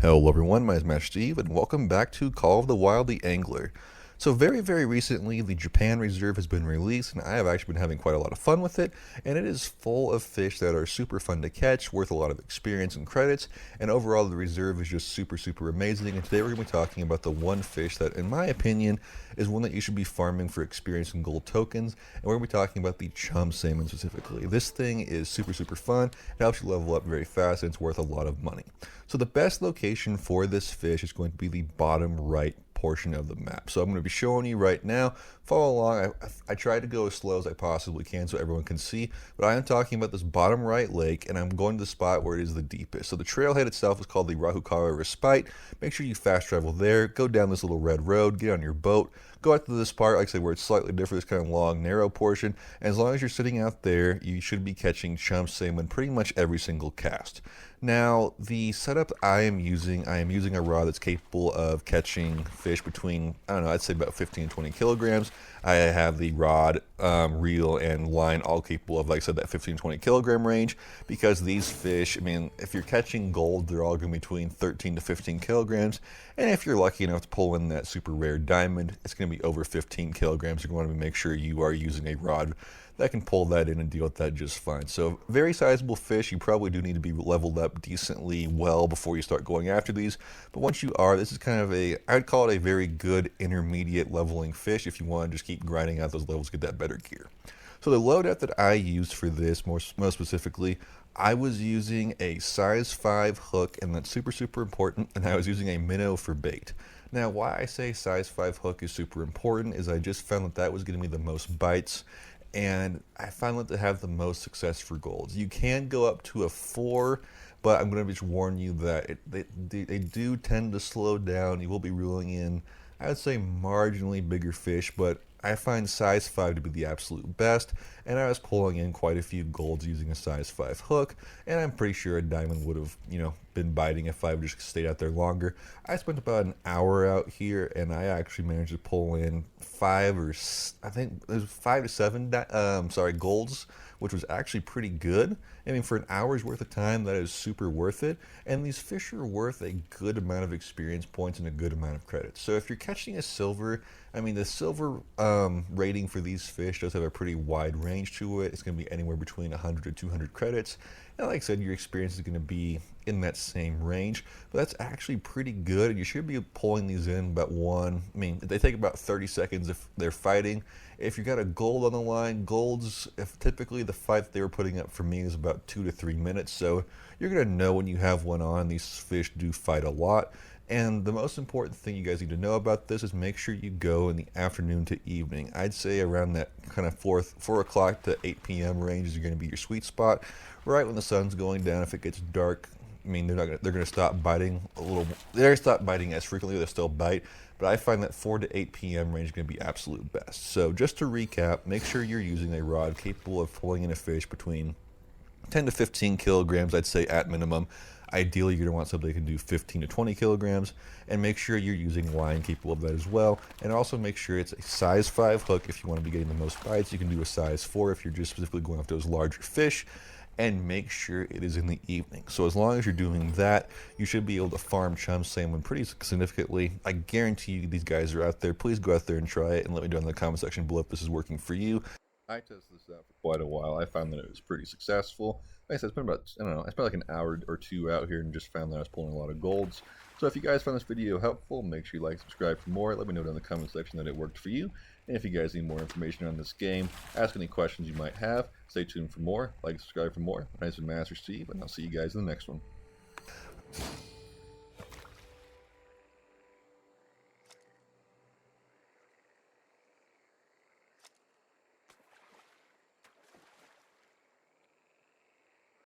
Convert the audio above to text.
Hello everyone, my name is Master Steve, and welcome back to Call of the Wild the Angler. So very recently, the Japan Reserve has been released, and I have actually been having quite a lot of fun with it, and it is full of fish that are super fun to catch, worth a lot of experience and credits, and overall the reserve is just super amazing, and today we're going to be talking about the one fish that, in my opinion, is one that you should be farming for experience and gold tokens, and we're going to be talking about the Chum salmon specifically. This thing is super fun, it helps you level up very fast, and it's worth a lot of money. So the best location for this fish is going to be the bottom right portion of the map. So I'm going to be showing you right now. Follow along. I try to go as slow as I possibly can so everyone can see, but I am talking about this bottom right lake, and I'm going to the spot where it is the deepest. So the trailhead itself is called the Rahukara Respite. Make sure you fast travel there, go down this little red road, get on your boat, go out to this part, like I said, where it's slightly different, this kind of long, narrow portion, and as long as you're sitting out there, you should be catching chum salmon pretty much every single cast. Now, the setup I am using a rod that's capable of catching fish between, I don't know, I'd say about 15 to 20 kilograms. I have the rod, reel, and line all capable of, like I said, that 15 to 20 kilogram range, because these fish, I mean, if you're catching gold, they're all going to be between 13 to 15 kilograms, and if you're lucky enough to pull in that super rare diamond, it's going to be over 15 kilograms. You're going to make sure you are using a rod that can pull that in and deal with that just fine. So very sizable fish. You probably do need to be leveled up decently well before you start going after these. But once you are, this is kind of I'd call it a very good intermediate leveling fish if you want to just keep grinding out those levels, get that better gear. So the loadout that I used for this, most specifically, I was using a size 5 hook, and that's super important, and I was using a minnow for bait. Now, why I say size 5 hook is super important is I just found that was getting me the most bites, and I found that to have the most success for golds. You can go up to a 4, but I'm going to just warn you that they do tend to slow down. You will be reeling in, I would say, marginally bigger fish, but I find size 5 to be the absolute best, and I was pulling in quite a few golds using a size 5 hook, and I'm pretty sure a diamond would have, been biting if I just stayed out there longer. I spent about an hour out here, and I actually managed to pull in 5 to 7, golds, which was actually pretty good. I mean, for an hour's worth of time, that is super worth it. And these fish are worth a good amount of experience points and a good amount of credits. So if you're catching a silver, I mean, the silver rating for these fish does have a pretty wide range to it. It's going to be anywhere between 100 to 200 credits. And like I said, your experience is going to be in that same range, but that's actually pretty good. You should be pulling these in about they take about 30 seconds if they're fighting. If you got a gold on the line, golds, if typically the fight that they were putting up for me is about 2 to 3 minutes, so you're going to know when you have one on. These fish do fight a lot. And the most important thing you guys need to know about this is make sure you go in the afternoon to evening. I'd say around that kind of 4 o'clock to 8 p.m. range is going to be your sweet spot. Right when the sun's going down, if it gets dark, I mean, they're going to stop biting a little. They're going to stop biting as frequently. They'll still bite, but I find that 4 to 8 p.m. range is going to be absolute best. So just to recap, make sure you're using a rod capable of pulling in a fish between 10 to 15 kilograms, I'd say at minimum. Ideally, you're going to want something that can do 15 to 20 kilograms, and make sure you're using line capable of that as well. And also make sure it's a size 5 hook if you want to be getting the most bites. You can do a size 4 if you're just specifically going after those larger fish, and make sure it is in the evening. So as long as you're doing that, you should be able to farm chum salmon pretty significantly. I guarantee you these guys are out there. Please go out there and try it, and let me know in the comment section below if this is working for you. I tested this out for quite a while. I found that it was pretty successful. Like I said, it's been about, I don't know, I spent like an hour or two out here and just found that I was pulling a lot of golds. So if you guys found this video helpful, make sure you like, subscribe for more. Let me know down in the comment section that it worked for you. And if you guys need more information on this game, ask any questions you might have. Stay tuned for more. Like, subscribe for more. My name is Master Steve, and I'll see you guys in the next one.